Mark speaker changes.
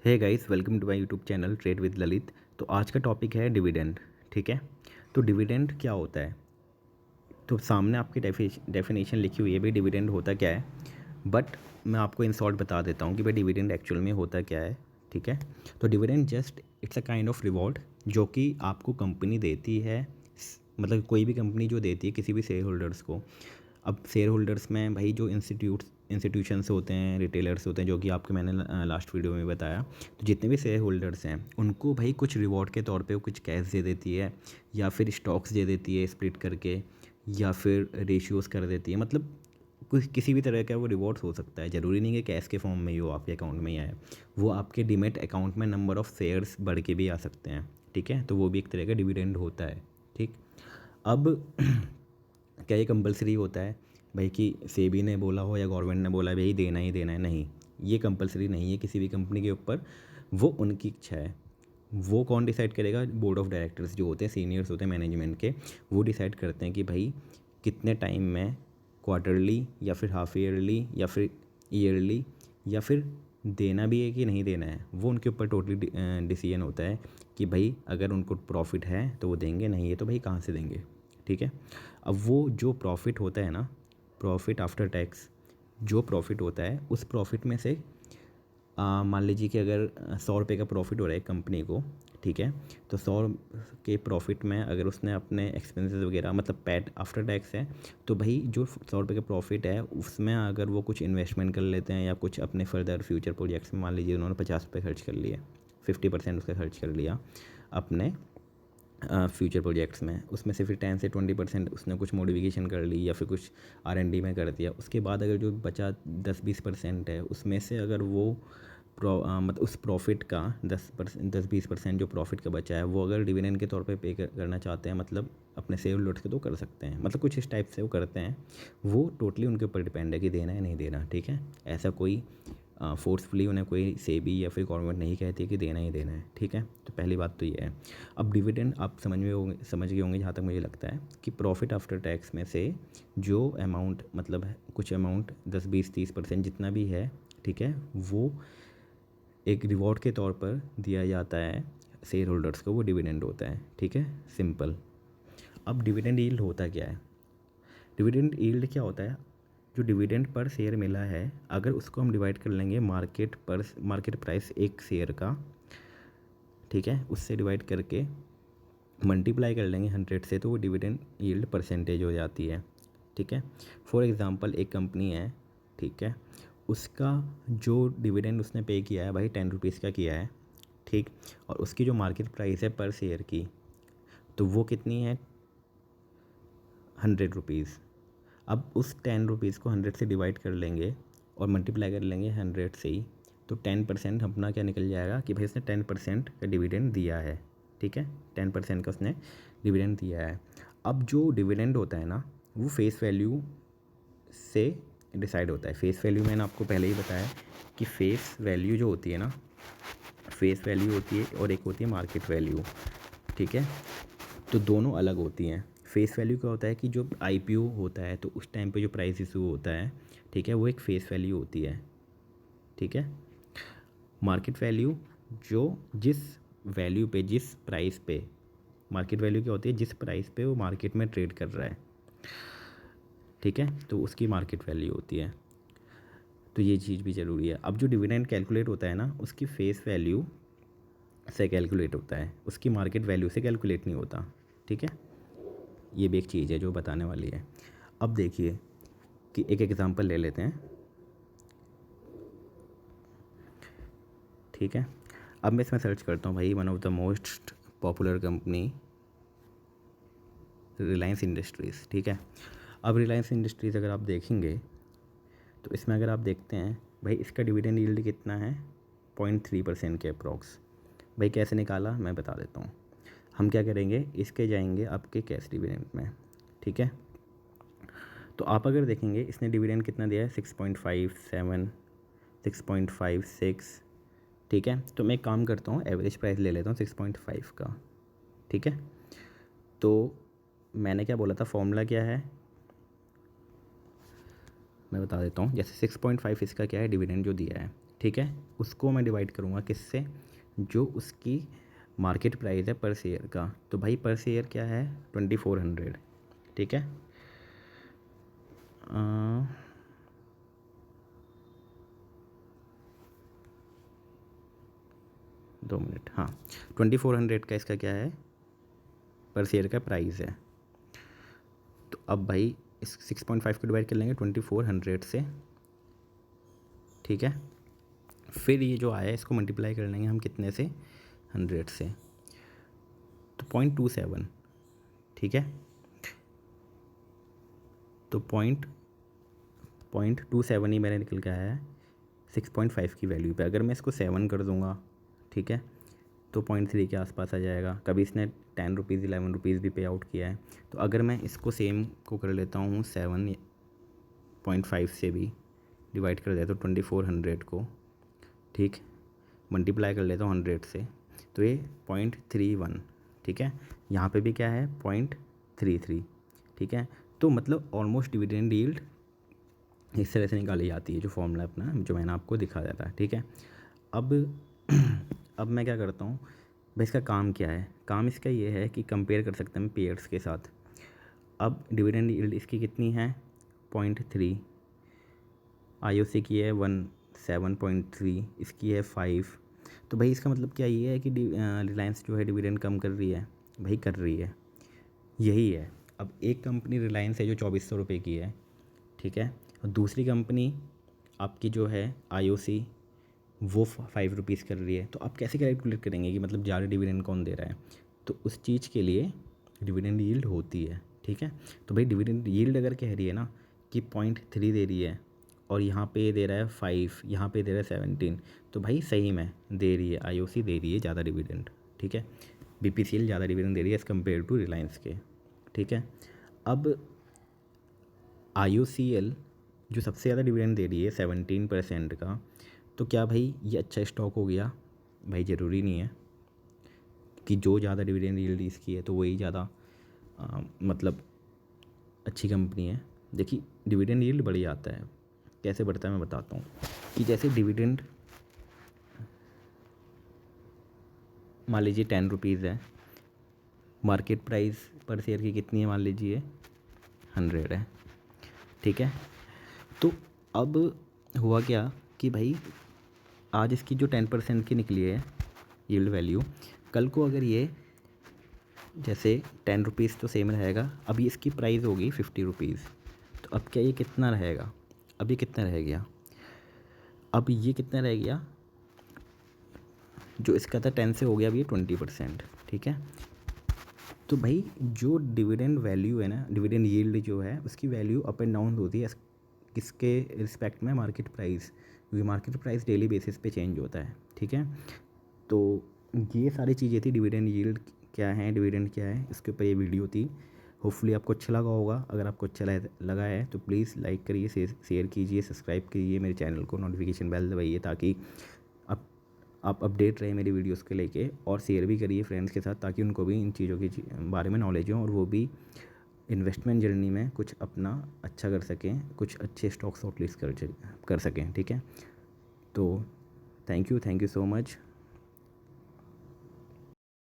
Speaker 1: Hey guys, welcome to my YouTube channel trade with Lalit. तो आज का टॉपिक है डिविडेंड। ठीक है, तो डिविडेंड क्या होता है? तो सामने आपकी डेफिनेशन लिखी हुई है भाई डिविडेंड होता क्या है, बट मैं आपको इन शॉर्ट बता देता हूँ कि भाई डिविडेंड एक्चुअल में होता क्या है। ठीक है, तो dividend just it's a kind of reward जो कि आपको कंपनी देती है, मतलब कोई भी कंपनी जो देती है किसी भी शेयर होल्डर्स को। अब शेयर होल्डर्स में भाई जो इंस्टीट्यूशंस होते हैं, रिटेलर्स होते हैं, जो कि आपके मैंने लास्ट वीडियो में बताया। तो जितने भी शेयर होल्डर्स हैं उनको भाई कुछ रिवॉर्ड के तौर पे वो कुछ कैश दे देती है, या फिर स्टॉक्स दे देती है स्प्लिट करके, या फिर रेशियोज़ कर देती है। मतलब कुछ किसी भी तरह का वो रिवॉर्ड्स हो सकता है, ज़रूरी नहीं है कैश के फॉर्म में ही हो, आपके अकाउंट में ही आए। वो आपके डीमैट अकाउंट में नंबर ऑफ़ शेयर्स बढ़ के भी आ सकते हैं। ठीक है, तो वो भी एक तरह का डिविडेंड होता है। ठीक, अब क्या ये कंपलसरी होता है भाई कि सेबी ने बोला हो या गवर्नमेंट ने बोला है भाई देना ही देना है? नहीं, ये कंपलसरी नहीं है किसी भी कंपनी के ऊपर। वो उनकी इच्छा है। वो कौन डिसाइड करेगा? बोर्ड ऑफ डायरेक्टर्स जो होते हैं, सीनियर्स होते हैं मैनेजमेंट के, वो डिसाइड करते हैं कि भाई कितने टाइम में, क्वार्टरली या फिर हाफ ईयरली या फिर ईयरली, या फिर देना भी है कि नहीं देना है। वो उनके ऊपर टोटली डिसीजन होता है कि भाई अगर उनको प्रॉफिट है तो वो देंगे, नहीं है तो भाई कहाँ से देंगे। ठीक है, अब वो जो प्रॉफिट होता है ना, प्रॉफिट आफ्टर टैक्स जो प्रॉफिट होता है, उस प्रॉफिट में से मान लीजिए कि अगर 100 रुपये का प्रॉफिट हो रहा है कंपनी को। ठीक है, तो 100 के प्रॉफिट में अगर उसने अपने एक्सपेंसेस वगैरह, मतलब पैट आफ्टर टैक्स है, तो भाई जो 100 रुपये का प्रॉफिट है उसमें अगर वो कुछ इन्वेस्टमेंट कर लेते हैं या कुछ अपने फर्दर फ्यूचर प्रोजेक्ट्स में, मान लीजिए उन्होंने 50 रुपये खर्च कर लिए, 50% उसका खर्च कर लिया अपने फ्यूचर प्रोजेक्ट्स में, उसमें से फिर 10 से 20% उसने कुछ मॉडिफिकेशन कर ली या फिर कुछ R&D में कर दिया। उसके बाद अगर जो बचा 10-20% है, उसमें से अगर वो मतलब उस प्रॉफिट का 10-20% जो प्रॉफिट का बचा है, वो अगर डिविडेंड के तौर पे करना चाहते हैं, मतलब अपने शेयर होल्डर्स के, तो कर सकते हैं। मतलब कुछ इस टाइप से वो करते हैं। वो टोटली उनके ऊपर डिपेंड है कि देना है नहीं देना। ठीक है, ऐसा कोई फोर्सफुली उन्हें कोई सेबी या फिर गवर्नमेंट नहीं कहती कि देना ही देना है। ठीक है, तो पहली बात तो ये है। अब डिविडेंड आप समझ गए होंगे जहाँ तक मुझे लगता है, कि प्रॉफिट आफ्टर टैक्स में से जो अमाउंट, मतलब कुछ अमाउंट 10-20-30% जितना भी है, ठीक है, वो एक रिवॉर्ड के तौर पर दिया जाता है शेयर होल्डर्स को, वो डिविडेंड होता है। ठीक है, सिंपल। अब डिविडेंड यील्ड होता क्या है? डिविडेंड यील्ड क्या होता है? जो डिविडेंड पर शेयर मिला है, अगर उसको हम डिवाइड कर लेंगे मार्केट प्राइस एक शेयर का, ठीक है, उससे डिवाइड करके मल्टीप्लाई कर लेंगे 100 से, तो वो डिविडेंड यील्ड परसेंटेज हो जाती है। ठीक है, फॉर एग्ज़ाम्पल एक कंपनी है, ठीक है, उसका जो डिविडेंड उसने पे किया है भाई 10 रुपीज़ का किया है। ठीक, और उसकी जो मार्केट प्राइस है पर शेयर की, तो वो कितनी है? 100 रुपीज़। अब उस 10 रुपीज़ को 100 से डिवाइड कर लेंगे और मल्टीप्लाई कर लेंगे 100 से ही, तो 10% अपना क्या निकल जाएगा कि भाई उसने 10% का डिविडेंड दिया है। ठीक है, 10% का उसने डिविडेंड दिया है। अब जो डिविडेंड होता है ना, वो फेस वैल्यू से डिसाइड होता है। फेस वैल्यू मैंने आपको पहले ही बताया कि फेस वैल्यू जो होती है ना, फेस वैल्यू होती है और एक होती है मार्केट वैल्यू। ठीक है, तो दोनों अलग होती हैं। फेस वैल्यू क्या होता है कि जो IPO होता है तो उस टाइम पे जो प्राइस इशू होता है, ठीक है, वो एक फेस वैल्यू होती है। ठीक है, मार्केट वैल्यू जो जिस वैल्यू पे, जिस प्राइस पे, मार्केट वैल्यू क्या होती है? जिस प्राइस पे वो मार्केट में ट्रेड कर रहा है। ठीक है, तो उसकी मार्केट वैल्यू होती है। तो ये चीज़ भी ज़रूरी है। अब जो डिविडेंड कैलकुलेट होता है ना, उसकी फेस वैल्यू से कैलकुलेट होता है, उसकी मार्केट वैल्यू से कैलकुलेट नहीं होता। ठीक है, ये भी एक चीज़ है जो बताने वाली है। अब देखिए कि एक एग्ज़ाम्पल ले लेते हैं। ठीक है, अब मैं इसमें सर्च करता हूँ भाई, one of the most popular company Reliance industries. ठीक है, अब रिलायंस इंडस्ट्रीज़ अगर आप देखेंगे तो इसमें अगर आप देखते हैं भाई, इसका डिविडेंड यील्ड कितना है? 0.3% के अप्रॉक्स। भाई कैसे निकाला, मैं बता देता हूँ। हम क्या करेंगे, इसके जाएंगे आपके कैश डिविडेंड में। ठीक है, तो आप अगर देखेंगे इसने डिविडेंड कितना दिया है? 6.57, 6.56। ठीक है, तो मैं एक काम करता हूँ, एवरेज प्राइस ले लेता हूँ 6.5 का। ठीक है, तो मैंने क्या बोला था, फॉर्मूला क्या है मैं बता देता हूँ। जैसे 6.5 इसका क्या है, डिविडेंड जो दिया है, ठीक है, उसको मैं डिवाइड करूँगा किससे, जो उसकी मार्केट प्राइस है पर शेयर का। तो भाई पर शेयर क्या है 2400, ठीक है। 2 मिनट, हाँ 2400 का इसका क्या है पर शेयर का प्राइस है। तो अब भाई इस 6.5 को डिवाइड कर लेंगे 2400 से, ठीक है। फिर ये जो आया इसको मल्टीप्लाई कर लेंगे हम कितने से, 100 से, तो 0.27, ठीक है। तो 0.27 ही मेरा निकल के आया है 6.5 की वैल्यू पे। अगर मैं इसको 7 कर दूंगा, ठीक है, तो 0.3 के आसपास आ जाएगा। कभी इसने 10 रुपीज़ 11 रुपीज़ भी पे आउट किया है। तो अगर मैं इसको सेम को कर लेता हूँ 7.5 से भी डिवाइड कर देता हूँ 2400 को, ठीक, मल्टीप्लाई कर लेता हूँ 100 से, तो ये 0.31, ठीक है। यहाँ पे भी क्या है 0.33, ठीक है। तो मतलब ऑलमोस्ट डिविडेंड यील्ड इस तरह से निकाली जाती है, जो फॉर्मूला अपना जो मैंने आपको दिखाया था, ठीक है। अब अब मैं क्या करता हूँ भाई, इसका काम क्या है, काम इसका ये है कि कंपेयर कर सकते हैं पेयर्स के साथ। अब डिविडेंड यील्ड इसकी कितनी है 0.3, IOC की है 17.3, इसकी है 5। तो भाई इसका मतलब क्या ये है कि रिलायंस जो है डिविडेंड कम कर रही है, भाई कर रही है, यही है। अब एक कंपनी रिलायंस है जो 2400 रुपये की है, ठीक है, और दूसरी कंपनी आपकी जो है IOC वो 5 रुपीज़ कर रही है। तो आप कैसे कैलकुलेट करेंगे कि मतलब ज़्यादा डिविडेंड कौन दे रहा है, तो उस चीज़ के लिए डिविडेंड यील्ड होती है, ठीक है। तो भाई डिविडेंड यील्ड अगर कह रही है ना कि 0.3 दे रही है और यहाँ पे दे रहा है 5, यहाँ पे दे रहा है 17, तो भाई सही में दे रही है, IOC दे रही है ज़्यादा डिविडेंड, ठीक है, BPCL ज़्यादा डिविडेंड दे रही है एज़ कम्पेयर टू रिलायंस के, ठीक है। अब IOCL जो सबसे ज़्यादा डिविडेंड दे रही है 17% का, तो क्या भाई ये अच्छा स्टॉक हो गया, भाई ज़रूरी नहीं है कि जो ज़्यादा डिविडेंड यील्ड इसकी है तो वही ज़्यादा मतलब अच्छी कंपनी है। देखिए डिविडेंड यील्ड बढ़ जाता है, कैसे बढ़ता है मैं बताता हूँ। कि जैसे डिविडेंड मान लीजिए 10 रुपीज़ है, मार्केट प्राइस पर शेयर की कितनी है मान लीजिए 100 है, ठीक है। तो अब हुआ क्या कि भाई आज इसकी जो 10% की निकली है यील्ड वैल्यू, कल को अगर ये जैसे 10 रुपीज़ तो सेम रहेगा, अभी इसकी प्राइस होगी 50 रुपीज़, तो अब क्या ये कितना रहेगा, अब ये कितना रह गया, अब ये कितना रह गया, जो इसका था 10 से हो गया अभी 20%, ठीक है। तो भाई जो डिविडेंड वैल्यू है ना, डिविडेंड यील्ड जो है उसकी वैल्यू अप एंड डाउन होती है किसके रिस्पेक्ट में, मार्केट प्राइस, क्योंकि मार्केट प्राइस डेली बेसिस पे चेंज होता है, ठीक है। तो ये सारी चीज़ें थी, डिविडेंड यील्ड क्या है, डिविडेंड क्या है, इसके ऊपर ये वीडियो थी। होपफुली आपको अच्छा लगा होगा। अगर आपको अच्छा लगा है तो प्लीज़ लाइक करिए, शेयर कीजिए, सब्सक्राइब कीजिए मेरे चैनल को, नोटिफिकेशन बेल दबाइए ताकि आप अपडेट रहे मेरी वीडियोस के लेके, और शेयर भी करिए फ्रेंड्स के साथ ताकि उनको भी इन चीज़ों के बारे में नॉलेज हो और वो भी इन्वेस्टमेंट जर्नी में कुछ अपना अच्छा कर सकें, कुछ अच्छे स्टॉक्स शॉर्टलिस्ट कर सकें, ठीक है। तो थैंक यू सो मच।